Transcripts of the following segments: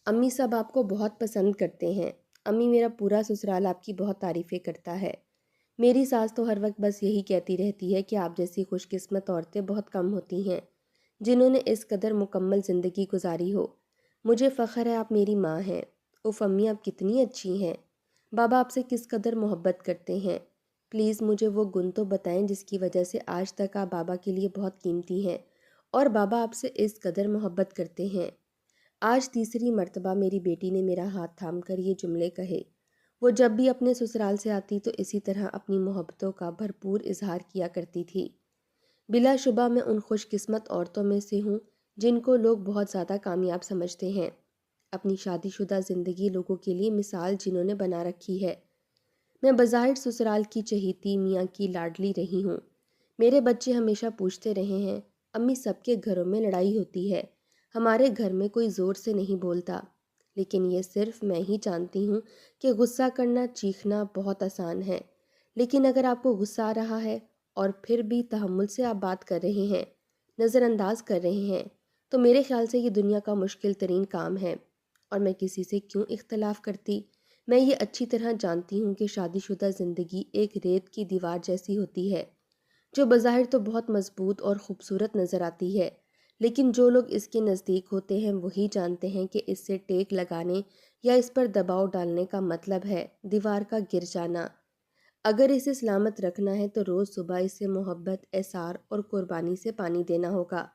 امی سب آپ کو بہت پسند کرتے ہیں۔ امی میرا پورا سسرال آپ کی بہت تعریفیں کرتا ہے۔ میری ساس تو ہر وقت بس یہی کہتی رہتی ہے کہ آپ جیسی خوش قسمت عورتیں بہت کم ہوتی ہیں جنہوں نے اس قدر مکمل زندگی گزاری ہو۔ مجھے فخر ہے آپ میری ماں ہیں۔ اف امی آپ کتنی اچھی ہیں۔ بابا آپ سے کس قدر محبت کرتے ہیں۔ پلیز مجھے وہ گن تو بتائیں جس کی وجہ سے آج تک آپ بابا کے لیے بہت قیمتی ہیں اور بابا آپ سے اس قدر محبت کرتے ہیں۔ آج تیسری مرتبہ میری بیٹی نے میرا ہاتھ تھام کر یہ جملے کہے۔ وہ جب بھی اپنے سسرال سے آتی تو اسی طرح اپنی محبتوں کا بھرپور اظہار کیا کرتی تھی۔ بلا شبہ میں ان خوش قسمت عورتوں میں سے ہوں جن کو لوگ بہت زیادہ کامیاب سمجھتے ہیں۔ اپنی شادی شدہ زندگی لوگوں کے لیے مثال جنہوں نے بنا رکھی ہے۔ میں بظاہر سسرال کی چہیتی میاں کی لاڈلی رہی ہوں۔ میرے بچے ہمیشہ پوچھتے رہے ہیں، امی سب کے گھروں میں لڑائی ہوتی ہے، ہمارے گھر میں کوئی زور سے نہیں بولتا۔ لیکن یہ صرف میں ہی جانتی ہوں کہ غصہ کرنا چیخنا بہت آسان ہے، لیکن اگر آپ کو غصہ آ رہا ہے اور پھر بھی تحمل سے آپ بات کر رہے ہیں، نظر انداز کر رہے ہیں، تو میرے خیال سے یہ دنیا کا مشکل ترین کام ہے۔ اور میں کسی سے کیوں اختلاف کرتی؟ میں یہ اچھی طرح جانتی ہوں کہ شادی شدہ زندگی ایک ریت کی دیوار جیسی ہوتی ہے جو بظاہر تو بہت مضبوط اور خوبصورت نظر آتی ہے، لیکن جو لوگ اس کے نزدیک ہوتے ہیں وہی جانتے ہیں کہ اس سے ٹیک لگانے یا اس پر دباؤ ڈالنے کا مطلب ہے دیوار کا گر جانا۔ اگر اسے سلامت رکھنا ہے تو روز صبح اسے محبت، احسار اور قربانی سے پانی دینا ہوگا۔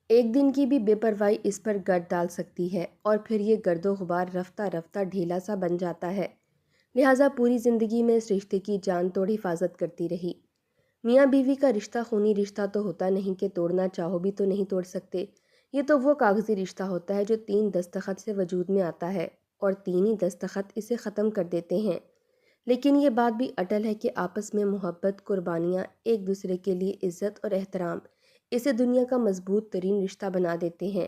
ایک دن کی بھی بے پرواہی اس پر گرد ڈال سکتی ہے اور پھر یہ گرد و غبار رفتہ رفتہ ڈھیلا سا بن جاتا ہے۔ لہٰذا پوری زندگی میں اس رشتے کی جان توڑ حفاظت کرتی رہی۔ میاں بیوی کا رشتہ خونی رشتہ تو ہوتا نہیں کہ توڑنا چاہو بھی تو نہیں توڑ سکتے۔ یہ تو وہ کاغذی رشتہ ہوتا ہے جو 3 دستخط سے وجود میں آتا ہے اور 3 ہی دستخط اسے ختم کر دیتے ہیں۔ لیکن یہ بات بھی اٹل ہے کہ آپس میں محبت، قربانیاں، ایک دوسرے کے لیے عزت اور احترام اسے دنیا کا مضبوط ترین رشتہ بنا دیتے ہیں۔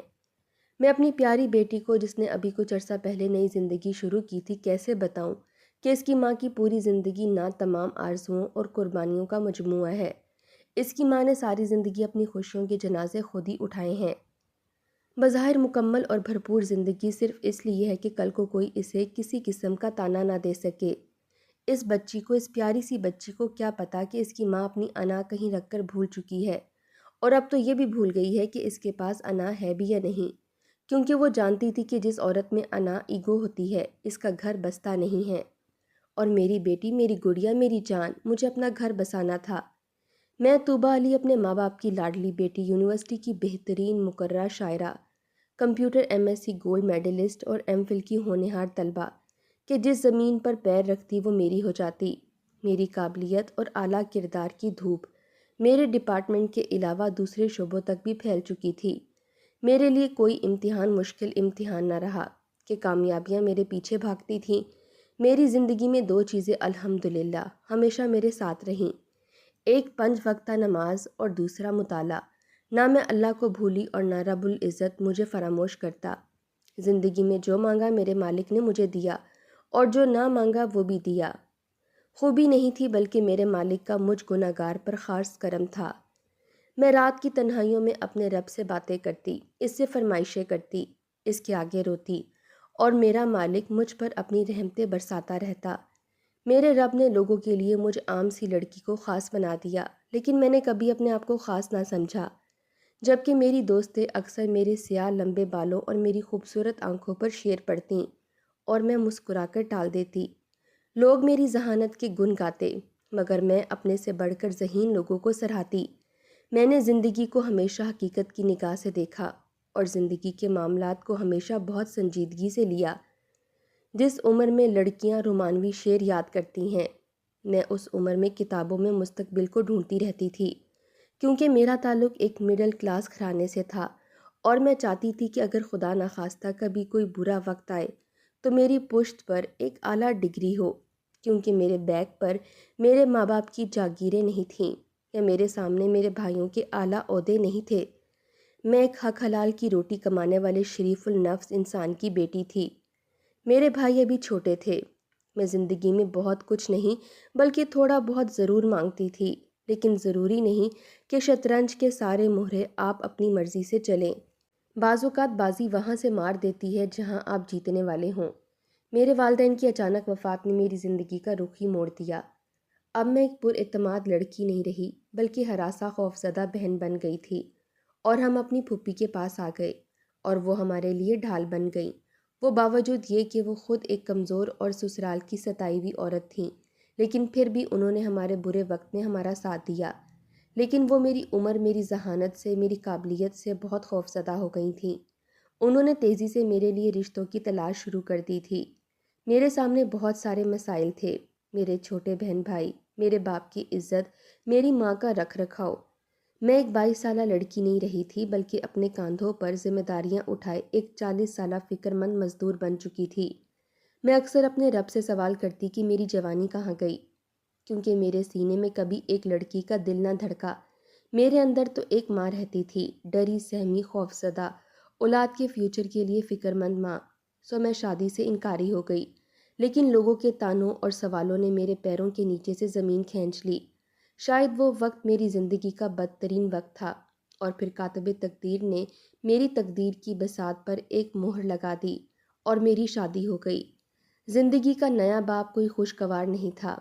میں اپنی پیاری بیٹی کو، جس نے ابھی کچھ عرصہ پہلے نئی زندگی شروع کی تھی، کیسے بتاؤں کہ اس کی ماں کی پوری زندگی نہ تمام آرزوؤں اور قربانیوں کا مجموعہ ہے۔ اس کی ماں نے ساری زندگی اپنی خوشیوں کے جنازے خود ہی اٹھائے ہیں۔ بظاہر مکمل اور بھرپور زندگی صرف اس لیے ہے کہ کل کو کوئی اسے کسی قسم کا تانا نہ دے سکے۔ اس بچی کو، اس پیاری سی بچی کو کیا پتا کہ اس کی ماں اپنی انا کہیں رکھ کر بھول چکی ہے، اور اب تو یہ بھی بھول گئی ہے کہ اس کے پاس انا ہے بھی یا نہیں، کیونکہ وہ جانتی تھی کہ جس عورت میں انا، ایگو ہوتی ہے، اس کا گھر بستا نہیں ہے۔ اور میری بیٹی، میری گڑیا، میری جان، مجھے اپنا گھر بسانا تھا۔ میں طوبیٰ علی اپنے ماں باپ کی لاڈلی بیٹی، یونیورسٹی کی بہترین مقررہ شاعرہ، computer M S C gold medalist اور ایم فل کی ہونہار طلبہ، کہ جس زمین پر پیر رکھتی وہ میری ہو جاتی۔ میری قابلیت اور اعلیٰ کردار کی دھوپ میرے ڈپارٹمنٹ کے علاوہ دوسرے شعبوں تک بھی پھیل چکی تھی۔ میرے لیے کوئی امتحان مشکل امتحان نہ رہا کہ کامیابیاں میرے پیچھے بھاگتی تھیں۔ میری زندگی میں 2 چیزیں الحمدللہ ہمیشہ میرے ساتھ رہیں، ایک 5 وقتہ نماز اور دوسرا مطالعہ۔ نہ میں اللہ کو بھولی اور نہ رب العزت مجھے فراموش کرتا۔ زندگی میں جو مانگا میرے مالک نے مجھے دیا، اور جو نہ مانگا وہ بھی دیا۔ خوبی نہیں تھی بلکہ میرے مالک کا مجھ گنہگار پر خاص کرم تھا۔ میں رات کی تنہائیوں میں اپنے رب سے باتیں کرتی، اس سے فرمائشیں کرتی، اس کے آگے روتی، اور میرا مالک مجھ پر اپنی رحمتیں برساتا رہتا۔ میرے رب نے لوگوں کے لیے مجھ عام سی لڑکی کو خاص بنا دیا، لیکن میں نے کبھی اپنے آپ کو خاص نہ سمجھا، جبکہ میری دوستیں اکثر میرے سیاہ لمبے بالوں اور میری خوبصورت آنکھوں پر شعر پڑھتیں اور میں مسکرا کر ٹال دیتی۔ لوگ میری ذہانت کے گن گاتے، مگر میں اپنے سے بڑھ کر ذہین لوگوں کو سراہتی۔ میں نے زندگی کو ہمیشہ حقیقت کی نگاہ سے دیکھا اور زندگی کے معاملات کو ہمیشہ بہت سنجیدگی سے لیا۔ جس عمر میں لڑکیاں رومانوی شعر یاد کرتی ہیں، میں اس عمر میں کتابوں میں مستقبل کو ڈھونڈتی رہتی تھی، کیونکہ میرا تعلق ایک مڈل کلاس گھرانے سے تھا اور میں چاہتی تھی کہ اگر خدا نخواستہ کبھی کوئی برا وقت آئے تو میری پشت پر ایک اعلیٰ ڈگری ہو، کیونکہ میرے بیک پر میرے ماں باپ کی جاگیریں نہیں تھیں یا میرے سامنے میرے بھائیوں کے اعلیٰ عہدے نہیں تھے۔ میں ایک حق حلال کی روٹی کمانے والے شریف النفس انسان کی بیٹی تھی۔ میرے بھائی ابھی چھوٹے تھے۔ میں زندگی میں بہت کچھ نہیں بلکہ تھوڑا بہت ضرور مانگتی تھی، لیکن ضروری نہیں کہ شطرنج کے سارے مہرے آپ اپنی مرضی سے چلیں۔ بعض اوقات بازی وہاں سے مار دیتی ہے جہاں آپ جیتنے والے ہوں۔ میرے والدین کی اچانک وفات نے میری زندگی کا رخ ہی موڑ دیا۔ اب میں ایک پر اعتماد لڑکی نہیں رہی بلکہ ہراساں خوفزدہ بہن بن گئی تھی، اور ہم اپنی پھوپھی کے پاس آ گئے اور وہ ہمارے لیے ڈھال بن گئیں۔ وہ باوجود یہ کہ وہ خود ایک کمزور اور سسرال کی ستائی ہوئی عورت تھیں، لیکن پھر بھی انہوں نے ہمارے برے وقت میں ہمارا ساتھ دیا۔ لیکن وہ میری عمر، میری ذہانت سے، میری قابلیت سے بہت خوفزدہ ہو گئی تھیں۔ انہوں نے تیزی سے میرے لیے رشتوں کی تلاش شروع کر دی تھی۔ میرے سامنے بہت سارے مسائل تھے، میرے چھوٹے بہن بھائی، میرے باپ کی عزت، میری ماں کا رکھ رکھاؤ۔ میں ایک 22 سالہ لڑکی نہیں رہی تھی بلکہ اپنے کاندھوں پر ذمہ داریاں اٹھائے ایک 40 سالہ فکر مند مزدور بن چکی تھی۔ میں اکثر اپنے رب سے سوال کرتی کہ میری جوانی کہاں گئی، کیونکہ میرے سینے میں کبھی ایک لڑکی کا دل نہ دھڑکا۔ میرے اندر تو ایک ماں رہتی تھی، ڈری سہمی خوفزدہ، اولاد کے فیوچر کے لیے فکر مند ماں۔ سو میں شادی سے انکاری ہو گئی، لیکن لوگوں کے تانوں اور سوالوں نے میرے پیروں کے نیچے سے زمین کھینچ لی۔ شاید وہ وقت میری زندگی کا بدترین وقت تھا، اور پھر کاتب تقدیر نے میری تقدیر کی بساط پر ایک مہر لگا دی اور میری شادی ہو گئی۔ زندگی کا نیا باب کوئی خوشگوار نہیں تھا۔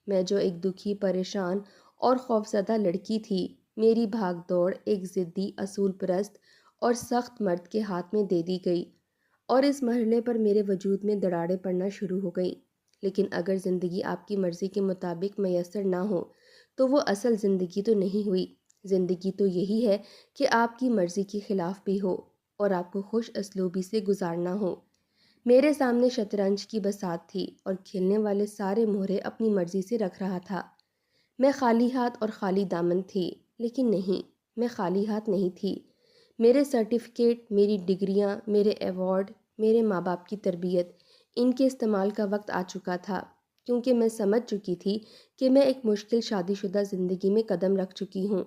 میں جو ایک دکھی، پریشان اور خوفزدہ لڑکی تھی، میری بھاگ دوڑ ایک ضدی، اصول پرست اور سخت مرد کے ہاتھ میں دے دی گئی، اور اس مرحلے پر میرے وجود میں دراڑیں پڑنا شروع ہو گئیں۔ لیکن اگر زندگی آپ کی مرضی کے مطابق میسر نہ ہو تو وہ اصل زندگی تو نہیں ہوئی۔ زندگی تو یہی ہے کہ آپ کی مرضی کے خلاف بھی ہو اور آپ کو خوش اسلوبی سے گزارنا ہو۔ میرے سامنے شطرنج کی بساط تھی اور کھیلنے والے سارے مہرے اپنی مرضی سے رکھ رہا تھا۔ میں خالی ہاتھ اور خالی دامن تھی، لیکن نہیں، میں خالی ہاتھ نہیں تھی۔ میرے سرٹیفکیٹ، میری ڈگریاں، میرے ایوارڈ، میرے ماں باپ کی تربیت، ان کے استعمال کا وقت آ چکا تھا، کیونکہ میں سمجھ چکی تھی کہ میں ایک مشکل شادی شدہ زندگی میں قدم رکھ چکی ہوں۔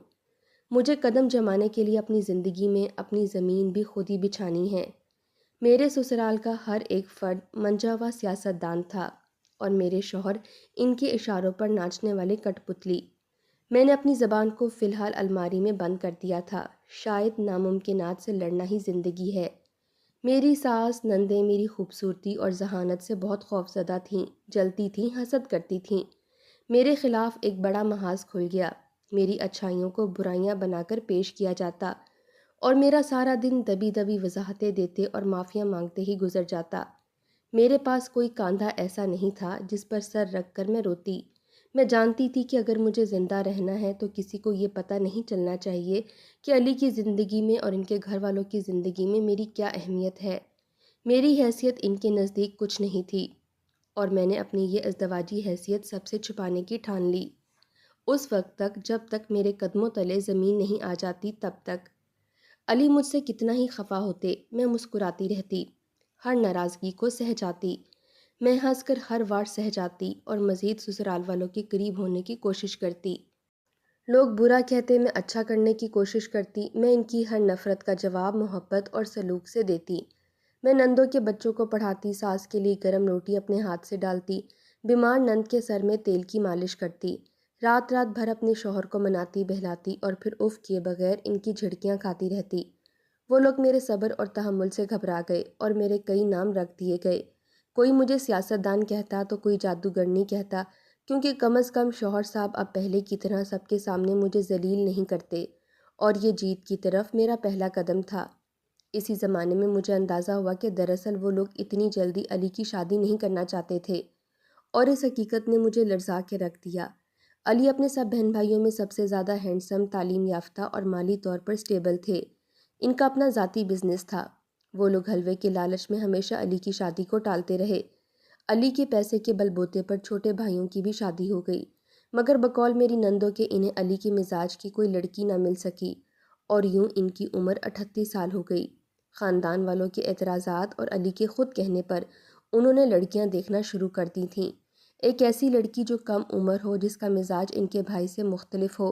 مجھے قدم جمانے کے لیے اپنی زندگی میں اپنی زمین بھی خود ہی بچھانی ہے۔ میرے سسرال کا ہر ایک فرد منجا ہوا سیاست دان تھا، اور میرے شوہر ان کے اشاروں پر ناچنے والے کٹ پتلی۔ میں نے اپنی زبان کو فی الحال الماری میں بند کر دیا تھا۔ شاید ناممکنات سے لڑنا ہی زندگی ہے۔ میری ساس نندیں میری خوبصورتی اور ذہانت سے بہت خوفزدہ تھیں، جلتی تھیں، حسد کرتی تھیں۔ میرے خلاف ایک بڑا محاذ کھل گیا۔ میری اچھائیوں کو برائیاں بنا کر پیش کیا جاتا، اور میرا سارا دن دبی دبی وضاحتیں دیتے اور معافیاں مانگتے ہی گزر جاتا۔ میرے پاس کوئی کاندھا ایسا نہیں تھا جس پر سر رکھ کر میں روتی۔ میں جانتی تھی کہ اگر مجھے زندہ رہنا ہے تو کسی کو یہ پتہ نہیں چلنا چاہیے کہ علی کی زندگی میں اور ان کے گھر والوں کی زندگی میں میری کیا اہمیت ہے۔ میری حیثیت ان کے نزدیک کچھ نہیں تھی، اور میں نے اپنی یہ ازدواجی حیثیت سب سے چھپانے کی ٹھان لی۔ اس وقت تک جب تک میرے قدموں تلے زمین نہیں آ جاتی تب تک۔ علی مجھ سے کتنا ہی خفا ہوتے، میں مسکراتی رہتی، ہر ناراضگی کو سہہ جاتی۔ میں ہنس کر ہر وار سہہ جاتی اور مزید سسرال والوں کے قریب ہونے کی کوشش کرتی۔ لوگ برا کہتے، میں اچھا کرنے کی کوشش کرتی۔ میں ان کی ہر نفرت کا جواب محبت اور سلوک سے دیتی۔ میں نندوں کے بچوں کو پڑھاتی، ساس کے لیے گرم روٹی اپنے ہاتھ سے ڈالتی، بیمار نند کے سر میں تیل کی مالش کرتی، رات رات بھر اپنے شوہر کو مناتی بہلاتی اور پھر اف کیے بغیر ان کی جھڑکیاں کھاتی رہتی۔ وہ لوگ میرے صبر اور تحمل سے گھبرا گئے اور میرے کئی نام رکھ دیے گئے۔ کوئی مجھے سیاست دان کہتا تو کوئی جادوگرنی کہتا، کیونکہ کم از کم شوہر صاحب اب پہلے کی طرح سب کے سامنے مجھے ذلیل نہیں کرتے، اور یہ جیت کی طرف میرا پہلا قدم تھا۔ اسی زمانے میں مجھے اندازہ ہوا کہ دراصل وہ لوگ اتنی جلدی علی کی شادی نہیں کرنا چاہتے تھے، اور اس حقیقت نے مجھے لرزا کے رکھ دیا۔ علی اپنے سب بہن بھائیوں میں سب سے زیادہ ہینڈسم، تعلیم یافتہ اور مالی طور پر سٹیبل تھے۔ ان کا اپنا ذاتی بزنس تھا۔ وہ لوگ حلوے کے لالچ میں ہمیشہ علی کی شادی کو ٹالتے رہے۔ علی کے پیسے کے بل بوتے پر چھوٹے بھائیوں کی بھی شادی ہو گئی، مگر بقول میری نندوں کے انہیں علی کے مزاج کی کوئی لڑکی نہ مل سکی، اور یوں ان کی عمر 38 سال ہو گئی۔ خاندان والوں کے اعتراضات اور علی کے خود کہنے پر انہوں نے لڑکیاں دیکھنا شروع کر دی تھیں۔ ایک ایسی لڑکی جو کم عمر ہو، جس کا مزاج ان کے بھائی سے مختلف ہو،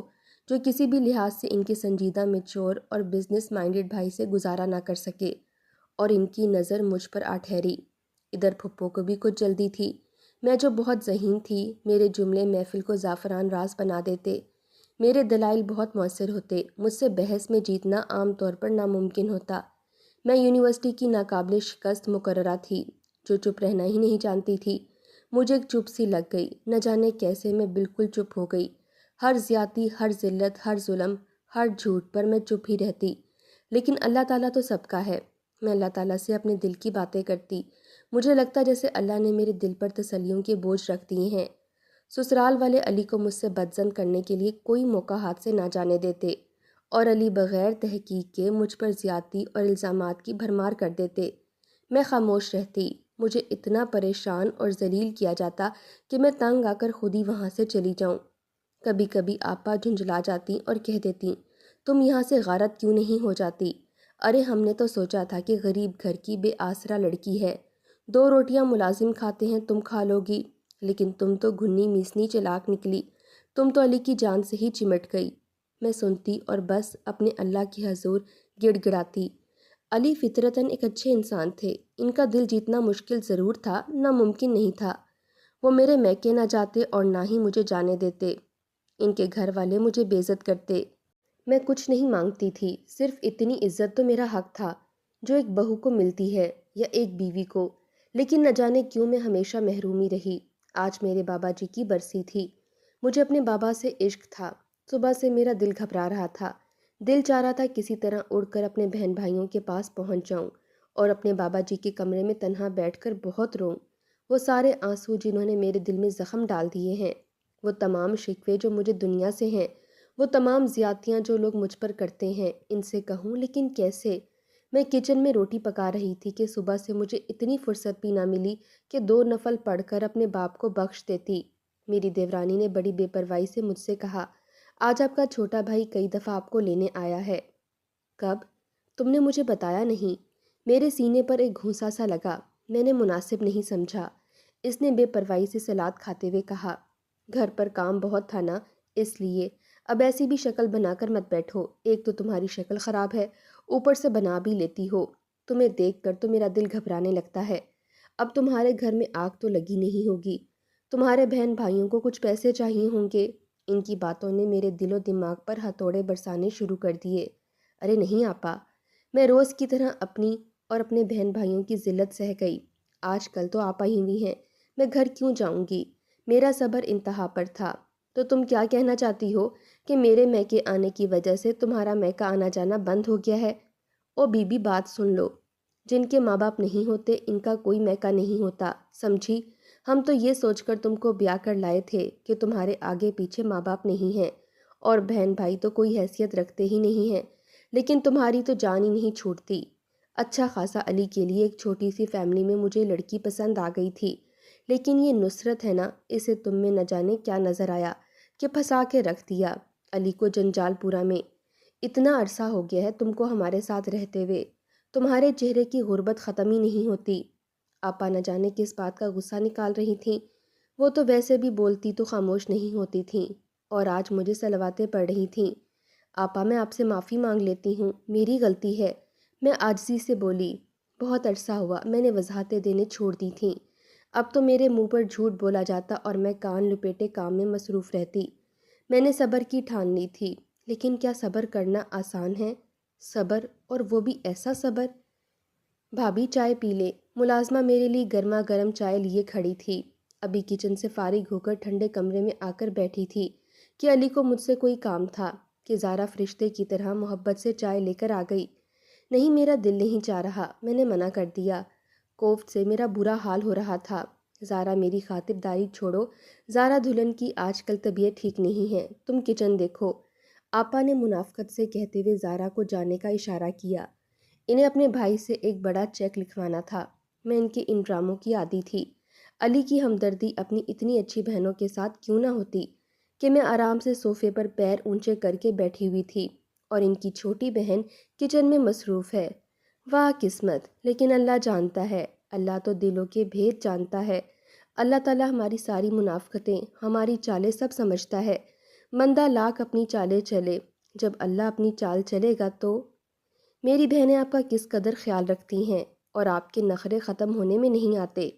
جو کسی بھی لحاظ سے ان کے سنجیدہ، میچور اور بزنس مائنڈڈ بھائی سے گزارا نہ کر سکے، اور ان کی نظر مجھ پر آ ٹھہری۔ ادھر پھپھو کو بھی کچھ جلدی تھی۔ میں جو بہت ذہین تھی، میرے جملے محفل کو زعفران راز بنا دیتے، میرے دلائل بہت مؤثر ہوتے، مجھ سے بحث میں جیتنا عام طور پر ناممکن ہوتا۔ میں یونیورسٹی کی ناقابل شکست مقررہ تھی جو چپ رہنا ہی نہیں جانتی تھی۔ مجھے ایک چپ سی لگ گئی، نہ جانے کیسے میں بالکل چپ ہو گئی۔ ہر زیادتی، ہر ذلت، ہر ظلم، ہر جھوٹ پر میں چپ ہی رہتی۔ لیکن اللہ تعالیٰ تو سب کا ہے۔ میں اللہ تعالیٰ سے اپنے دل کی باتیں کرتی۔ مجھے لگتا جیسے اللہ نے میرے دل پر تسلیوں کے بوجھ رکھ دیے ہیں۔ سسرال والے علی کو مجھ سے بدظن کرنے کے لیے کوئی موقع ہاتھ سے نہ جانے دیتے، اور علی بغیر تحقیق کے مجھ پر زیادتی اور الزامات کی بھرمار کر دیتے۔ میں خاموش رہتی۔ مجھے اتنا پریشان اور ذلیل کیا جاتا کہ میں تنگ آ کر خود ہی وہاں سے چلی جاؤں۔ کبھی کبھی آپا جھنجھلا جاتی اور کہہ دیتی، تم یہاں سے غارت کیوں نہیں ہو جاتی؟ ارے ہم نے تو سوچا تھا کہ غریب گھر کی بے آسرا لڑکی ہے، 2 روٹیاں ملازم کھاتے ہیں، تم کھا لو گی، لیکن تم تو گھنی میسنی چلاک نکلی، تم تو علی کی جان سے ہی چمٹ گئی۔ میں سنتی اور بس اپنے اللہ کے حضور گڑ گڑاتی۔ علی فطرتاً ایک اچھے انسان تھے، ان کا دل جیتنا مشکل ضرور تھا، ناممکن نہیں تھا۔ وہ میرے میکے نہ جاتے اور نہ ہی مجھے جانے دیتے۔ ان کے گھر والے مجھے بے عزت کرتے۔ میں کچھ نہیں مانگتی تھی، صرف اتنی عزت تو میرا حق تھا جو ایک بہو کو ملتی ہے یا ایک بیوی کو، لیکن نہ جانے کیوں میں ہمیشہ محرومی رہی۔ آج میرے بابا جی کی برسی تھی۔ مجھے اپنے بابا سے عشق تھا۔ صبح سے میرا دل گھبرا رہا تھا۔ دل چاہ رہا تھا کسی طرح اڑ کر اپنے بہن بھائیوں کے پاس پہنچ جاؤں اور اپنے بابا جی کے کمرے میں تنہا بیٹھ کر بہت روؤں۔ وہ سارے آنسو جنہوں نے میرے دل میں زخم ڈال دیے ہیں، وہ تمام شکوے جو مجھے دنیا سے ہیں، وہ تمام زیادتیاں جو لوگ مجھ پر کرتے ہیں، ان سے کہوں لیکن کیسے؟ میں کچن میں روٹی پکا رہی تھی کہ صبح سے مجھے اتنی فرصت بھی نہ ملی کہ 2 نفل پڑھ کر اپنے باپ کو بخش دیتی۔ میری دیورانی نے بڑی بے پرواہی سے مجھ سے کہا، آج آپ کا چھوٹا بھائی کئی دفعہ آپ کو لینے آیا ہے۔ کب؟ تم نے مجھے بتایا نہیں۔ میرے سینے پر ایک گھونسا سا لگا۔ میں نے مناسب نہیں سمجھا۔ اس نے بے پرواہی سے سلاد کھاتے ہوئے کہا، گھر پر کام بہت تھا نا، اس لیے اب ایسی بھی شکل بنا کر مت بیٹھو، ایک تو تمہاری شکل خراب ہے، اوپر سے بنا بھی لیتی ہو۔ تمہیں دیکھ کر تو میرا دل گھبرانے لگتا ہے۔ اب تمہارے گھر میں آگ تو لگی نہیں ہوگی، تمہارے بہن بھائیوں کو کچھ پیسے چاہیے ہوں گے۔ ان کی باتوں نے میرے دل و دماغ پر ہتھوڑے برسانے شروع کر دیے۔ ارے نہیں آپا، میں روز کی طرح اپنی اور اپنے بہن بھائیوں کی ذلت سہ گئی۔ آج کل تو آپا ہی ہوئی ہیں، میں گھر کیوں جاؤں گی؟ میرا صبر انتہا پر تھا۔ تو تم کیا کہنا چاہتی ہو کہ میرے میکے آنے کی وجہ سے تمہارا میکا آنا جانا بند ہو گیا ہے؟ او بی بی بات سن لو، جن کے ماں باپ نہیں ہوتے ان کا کوئی میکا نہیں ہوتا، سمجھی؟ ہم تو یہ سوچ کر تم کو بیاہ کر لائے تھے کہ تمہارے آگے پیچھے ماں باپ نہیں ہیں اور بہن بھائی تو کوئی حیثیت رکھتے ہی نہیں ہیں، لیکن تمہاری تو جان ہی نہیں چھوٹتی۔ اچھا خاصا علی کے لیے ایک چھوٹی سی فیملی میں مجھے لڑکی پسند آ گئی تھی، لیکن یہ نصرت ہے نا، اسے تم میں نہ جانے کیا نظر آیا کہ پھنسا کے رکھ دیا علی کو جنجال پورا میں۔ اتنا عرصہ ہو گیا ہے تم کو ہمارے ساتھ رہتے ہوئے، تمہارے چہرے کی غربت ختم ہی نہیں ہوتی۔ آپا نہ جانے کس بات کا غصہ نکال رہی تھیں۔ وہ تو ویسے بھی بولتی تو خاموش نہیں ہوتی تھیں، اور آج مجھے سلواتیں پڑ رہی تھیں۔ آپا میں آپ سے معافی مانگ لیتی ہوں، میری غلطی ہے، میں عاجزی سے بولی۔ بہت عرصہ ہوا میں نے وضاحتیں دینے چھوڑ دی تھیں، اب تو میرے منہ پر جھوٹ بولا جاتا اور میں کان لپیٹے کام میں مصروف رہتی۔ میں نے صبر کی ٹھان لی تھی، لیکن کیا صبر کرنا آسان ہے؟ صبر، اور وہ بھی ایسا صبر؟ بھابھی چائے پی لے۔ ملازمہ میرے لیے گرما گرم چائے لیے کھڑی تھی۔ ابھی کچن سے فارغ ہو کر ٹھنڈے کمرے میں آ کر بیٹھی تھی کہ علی کو مجھ سے کوئی کام تھا کہ زارا فرشتے کی طرح محبت سے چائے لے کر آ گئی۔ نہیں، میرا دل نہیں چاہ رہا، میں نے منع کر دیا۔ کوفت سے میرا برا حال ہو رہا تھا۔ زارا میری خاطرداری چھوڑو، زارا دلہن کی آج کل طبیعت ٹھیک نہیں ہے، تم کچن دیکھو۔ آپا نے منافقت سے کہتے ہوئے زارا کو جانے کا اشارہ کیا۔ انہیں اپنے بھائی سے ایک بڑا چیک لکھوانا تھا۔ میں ان کے ان ڈراموں کی عادی تھی۔ علی کی ہمدردی اپنی اتنی اچھی بہنوں کے ساتھ کیوں نہ ہوتی کہ میں آرام سے صوفے پر پیر اونچے کر کے بیٹھی ہوئی تھی اور ان کی چھوٹی بہن کچن میں مصروف ہے۔ واہ قسمت! لیکن اللہ جانتا ہے، اللہ تو دلوں کے بھید جانتا ہے۔ اللہ تعالیٰ ہماری ساری منافقتیں، ہماری چالیں سب سمجھتا ہے۔ بندہ لاکھ اپنی چالیں چلے، جب اللہ اپنی چال چلے گا تو… میری بہنیں آپ کا کس قدر خیال رکھتی ہیں، اور آپ کے نخرے ختم ہونے میں نہیں آتے۔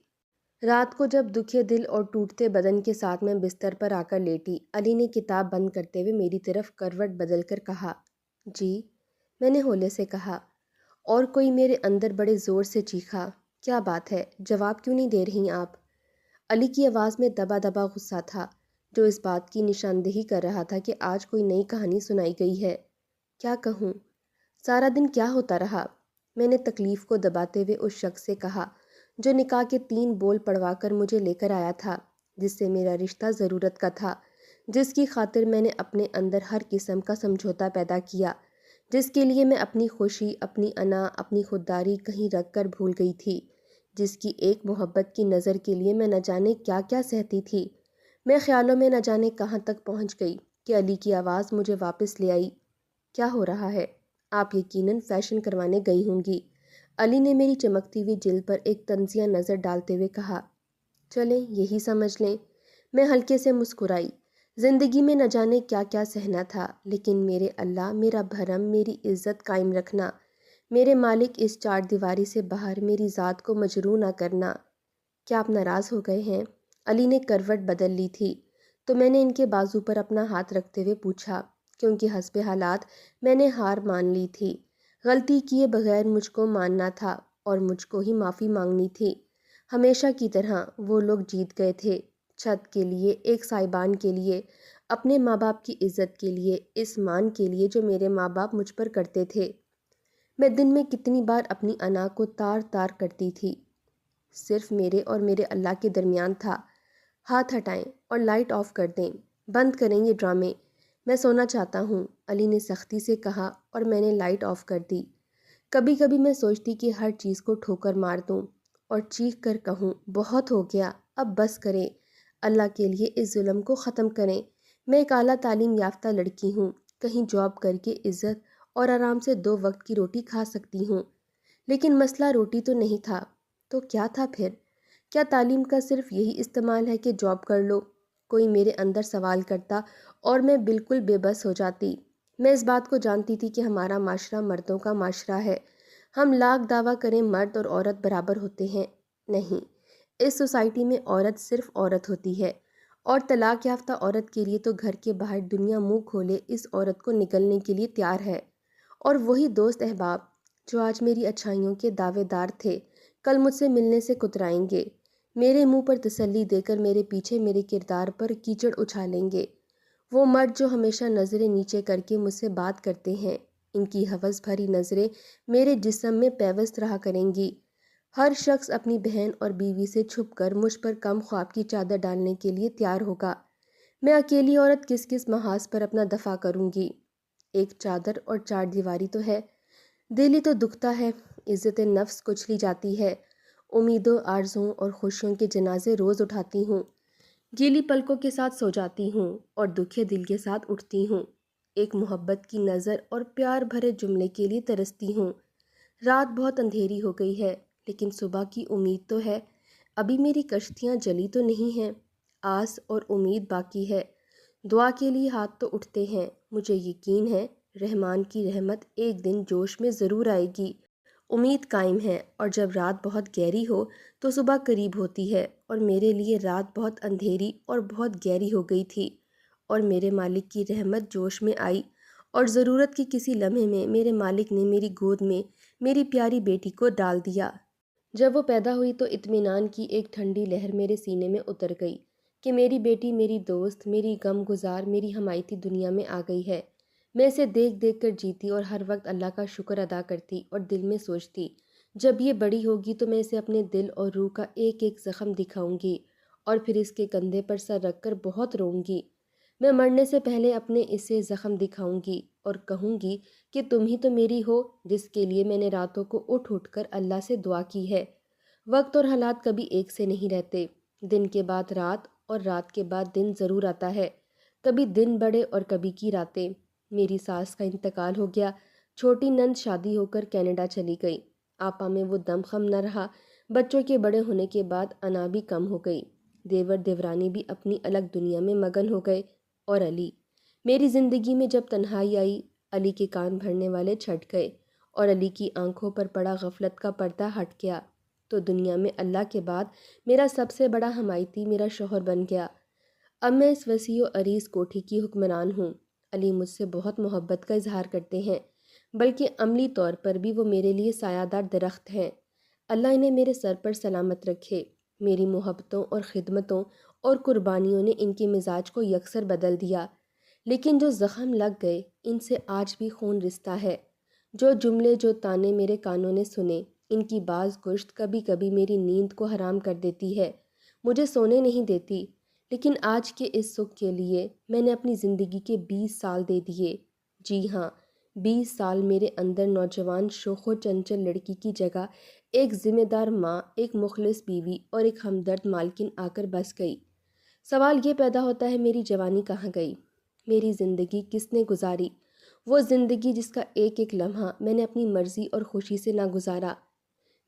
رات کو جب دکھے دل اور ٹوٹتے بدن کے ساتھ میں بستر پر آ کر لیٹی، علی نے کتاب بند کرتے ہوئے میری طرف کروٹ بدل کر کہا، جی؟ میں نے ہولے سے کہا، اور کوئی میرے اندر بڑے زور سے چیخا، کیا بات ہے، جواب کیوں نہیں دے رہی آپ؟ علی کی آواز میں دبا دبا غصہ تھا، جو اس بات کی نشاندہی کر رہا تھا کہ آج کوئی نئی کہانی سنائی گئی ہے۔ کیا کہوں؟ سارا دن کیا ہوتا رہا؟ میں نے تکلیف کو دباتے ہوئے اس شخص سے کہا جو نکاح کے 3 بول پڑوا کر مجھے لے کر آیا تھا، جس سے میرا رشتہ ضرورت کا تھا، جس کی خاطر میں نے اپنے اندر ہر قسم کا سمجھوتا پیدا کیا، جس کے لیے میں اپنی خوشی، اپنی انا، اپنی خودداری کہیں رکھ کر بھول گئی تھی، جس کی ایک محبت کی نظر کے لیے میں نہ جانے کیا کیا سہتی تھی۔ میں خیالوں میں نہ جانے کہاں تک پہنچ گئی کہ علی کی آواز مجھے واپس لے آئی۔ کیا ہو رہا ہے؟ آپ یقیناً فیشن کروانے گئی ہوں گی۔ علی نے میری چمکتی ہوئی جلد پر ایک طنزیہ نظر ڈالتے ہوئے کہا۔ چلیں یہی سمجھ لیں۔ میں ہلکے سے مسکرائی۔ زندگی میں نہ جانے کیا کیا سہنا تھا، لیکن میرے اللہ، میرا بھرم، میری عزت قائم رکھنا، میرے مالک اس 4 دیواری سے باہر میری ذات کو مجروح نہ کرنا۔ کیا آپ ناراض ہو گئے ہیں؟ علی نے کروٹ بدل لی تھی تو میں نے ان کے بازو پر اپنا ہاتھ رکھتے ہوئے پوچھا، کیونکہ حسب حالات میں نے ہار مان لی تھی۔ غلطی کیے بغیر مجھ کو ماننا تھا اور مجھ کو ہی معافی مانگنی تھی۔ ہمیشہ کی طرح وہ لوگ جیت گئے تھے، چھت کے لیے، ایک سائبان کے لیے، اپنے ماں باپ کی عزت کے لیے، اس مان کے لیے جو میرے ماں باپ مجھ پر کرتے تھے۔ میں دن میں کتنی بار اپنی انا کو تار تار کرتی تھی۔ صرف میرے اور میرے اللہ کے درمیان تھا۔ ہاتھ ہٹائیں اور لائٹ آف کر دیں، بند کریں یہ ڈرامے، میں سونا چاہتا ہوں، علی نے سختی سے کہا اور میں نے لائٹ آف کر دی۔ کبھی کبھی میں سوچتی کہ ہر چیز کو ٹھوکر مار دوں اور چیخ کر کہوں، بہت ہو گیا، اب بس کریں، اللہ کے لیے اس ظلم کو ختم کریں۔ میں ایک اعلیٰ تعلیم یافتہ لڑکی ہوں، کہیں جاب کر کے عزت اور آرام سے 2 وقت کی روٹی کھا سکتی ہوں، لیکن مسئلہ روٹی تو نہیں تھا، تو کیا تھا پھر؟ کیا تعلیم کا صرف یہی استعمال ہے کہ جاب کر لو؟ کوئی میرے اندر سوال کرتا اور میں بالکل بے بس ہو جاتی۔ میں اس بات کو جانتی تھی کہ ہمارا معاشرہ مردوں کا معاشرہ ہے، ہم لاکھ دعویٰ کریں مرد اور عورت برابر ہوتے ہیں، نہیں، اس سوسائٹی میں عورت صرف عورت ہوتی ہے، اور طلاق یافتہ عورت کے لیے تو گھر کے باہر دنیا منہ کھولے اس عورت کو نگلنے کے لیے تیار ہے۔ اور وہی دوست احباب جو آج میری اچھائیوں کے دعوے دار تھے، کل مجھ سے ملنے سے کترائیں گے، میرے منہ پر تسلی دے کر میرے پیچھے میرے کردار پر کیچڑ اچھالیں گے۔ وہ مرد جو ہمیشہ نظریں نیچے کر کے مجھ سے بات کرتے ہیں، ان کی ہوس بھری نظریں میرے جسم میں پیوست رہا کریں گی۔ ہر شخص اپنی بہن اور بیوی سے چھپ کر مجھ پر کم خواب کی چادر ڈالنے کے لیے تیار ہوگا۔ میں اکیلی عورت کس کس محاذ پر اپنا دفاع کروں گی؟ ایک چادر اور 4 دیواری تو ہے، دل ہی تو دکھتا ہے، عزت نفس کچلی جاتی ہے، امیدوں، آرزوؤں اور خوشیوں کے جنازے روز اٹھاتی ہوں، گیلی پلکوں کے ساتھ سو جاتی ہوں اور دکھے دل کے ساتھ اٹھتی ہوں، ایک محبت کی نظر اور پیار بھرے جملے کے لیے ترستی ہوں۔ رات بہت اندھیری ہو گئی ہے، لیکن صبح کی امید تو ہے، ابھی میری کشتیاں جلی تو نہیں ہیں، آس اور امید باقی ہے۔ دعا کے لیے ہاتھ تو اٹھتے ہیں، مجھے یقین ہے رحمان کی رحمت ایک دن جوش میں ضرور آئے گی۔ امید قائم ہے، اور جب رات بہت گہری ہو تو صبح قریب ہوتی ہے، اور میرے لیے رات بہت اندھیری اور بہت گہری ہو گئی تھی، اور میرے مالک کی رحمت جوش میں آئی، اور ضرورت کے کسی لمحے میں میرے مالک نے میری گود میں میری پیاری بیٹی کو ڈال دیا۔ جب وہ پیدا ہوئی تو اطمینان کی ایک ٹھنڈی لہر میرے سینے میں اتر گئی کہ میری بیٹی میری دوست، میری غم گزار، میری حمایتی دنیا میں آ گئی ہے۔ میں اسے دیکھ دیکھ کر جیتی اور ہر وقت اللہ کا شکر ادا کرتی اور دل میں سوچتی، جب یہ بڑی ہوگی تو میں اسے اپنے دل اور روح کا ایک ایک زخم دکھاؤں گی اور پھر اس کے کندھے پر سر رکھ کر بہت روؤں گی۔ میں مرنے سے پہلے اپنے اسے زخم دکھاؤں گی اور کہوں گی کہ تم ہی تو میری ہو، جس کے لیے میں نے راتوں کو اٹھ اٹھ کر اللہ سے دعا کی ہے۔ وقت اور حالات کبھی ایک سے نہیں رہتے، دن کے بعد رات اور رات کے بعد دن ضرور آتا ہے، کبھی دن بڑے اور کبھی کی راتیں۔ میری ساس کا انتقال ہو گیا، چھوٹی نند شادی ہو کر کینیڈا چلی گئی، آپا میں وہ دم خم نہ رہا، بچوں کے بڑے ہونے کے بعد انا بھی کم ہو گئی، دیور دیورانی بھی اپنی الگ دنیا میں مگن ہو گئے، اور علی، میری زندگی میں جب تنہائی آئی، علی کے کان بھرنے والے چھٹ گئے اور علی کی آنکھوں پر پڑا غفلت کا پردہ ہٹ گیا، تو دنیا میں اللہ کے بعد میرا سب سے بڑا حمایتی میرا شوہر بن گیا۔ اب میں اس وسیع و عریض کوٹھی کی حکمران ہوں۔ علی مجھ سے بہت محبت کا اظہار کرتے ہیں، بلکہ عملی طور پر بھی وہ میرے لیے سایہ دار درخت ہیں۔ اللہ انہیں میرے سر پر سلامت رکھے۔ میری محبتوں اور خدمتوں اور قربانیوں نے ان کے مزاج کو یکسر بدل دیا، لیکن جو زخم لگ گئے ان سے آج بھی خون رشتہ ہے۔ جو جملے، جو تانے میرے کانوں نے سنے، ان کی بعض گشت کبھی کبھی میری نیند کو حرام کر دیتی ہے، مجھے سونے نہیں دیتی۔ لیکن آج کے اس سکھ کے لیے میں نے اپنی زندگی کے 20 سال دے دیے۔ جی ہاں، 20 سال میرے اندر نوجوان شوخ و چنچل لڑکی کی جگہ ایک ذمہ دار ماں، ایک مخلص بیوی اور ایک ہمدرد مالکن آ کر بس گئی۔ سوال یہ پیدا ہوتا ہے، میری جوانی کہاں گئی؟ میری زندگی کس نے گزاری؟ وہ زندگی جس کا ایک ایک لمحہ میں نے اپنی مرضی اور خوشی سے نہ گزارا۔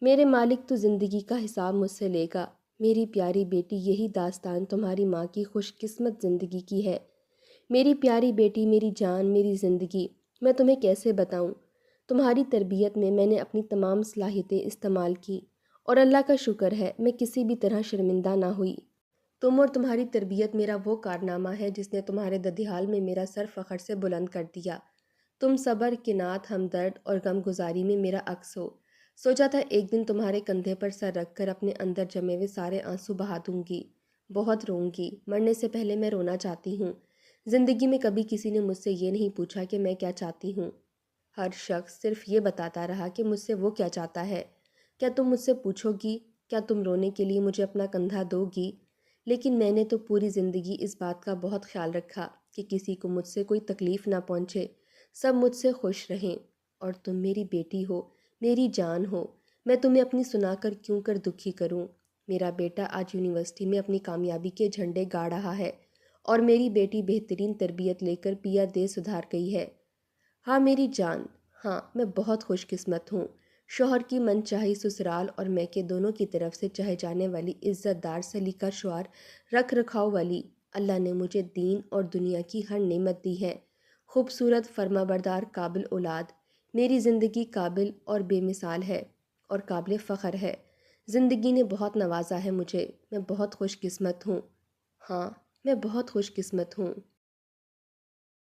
میرے مالک تو زندگی کا حساب مجھ سے لے گا۔ میری پیاری بیٹی، یہی داستان تمہاری ماں کی خوش قسمت زندگی کی ہے۔ میری پیاری بیٹی، میری جان، میری زندگی، میں تمہیں کیسے بتاؤں؟ تمہاری تربیت میں نے اپنی تمام صلاحیتیں استعمال کی، اور اللہ کا شکر ہے میں کسی بھی طرح شرمندہ نہ ہوئی۔ تم اور تمہاری تربیت میرا وہ کارنامہ ہے جس نے تمہارے ددیال میں میرا سر فخر سے بلند کر دیا۔ تم صبر، قناعت، ہمدرد اور غم گزاری میں میرا عکس ہو۔ سوچا تھا ایک دن تمہارے کندھے پر سر رکھ کر اپنے اندر جمے ہوئے سارے آنسو بہا دوں گی، بہت روں گی، مرنے سے پہلے میں رونا چاہتی ہوں۔ زندگی میں کبھی کسی نے مجھ سے یہ نہیں پوچھا کہ میں کیا چاہتی ہوں۔ ہر شخص صرف یہ بتاتا رہا کہ مجھ سے وہ کیا چاہتا ہے۔ کیا تم مجھ سے پوچھو گی؟ کیا تم رونے کے لیے مجھے اپنا کندھا دو گی؟ لیکن میں نے تو پوری زندگی اس بات کا بہت خیال رکھا کہ کسی کو مجھ سے کوئی تکلیف نہ پہنچے، سب مجھ سے خوش رہیں۔ اور تم میری بیٹی ہو، میری جان ہو، میں تمہیں اپنی سنا کر کیوں کر دکھی کروں؟ میرا بیٹا آج یونیورسٹی میں اپنی کامیابی کے جھنڈے گاڑ رہا ہے، اور میری بیٹی بہترین تربیت لے کر پی آر دے سدھار گئی ہے۔ ہاں میری جان، ہاں میں بہت خوش قسمت ہوں۔ شوہر کی من چاہی سسرال اور میکے دونوں کی طرف سے چاہے جانے والی عزت دار، سلیقہ شعار، رکھ رکھاؤ والی، اللہ نے مجھے دین اور دنیا کی ہر نعمت دی ہے۔ خوبصورت، فرما بردار، قابل اولاد، میری زندگی قابل اور بے مثال ہے، اور قابل فخر ہے۔ زندگی نے بہت نوازا ہے مجھے، میں بہت خوش قسمت ہوں۔ ہاں میں بہت خوش قسمت ہوں۔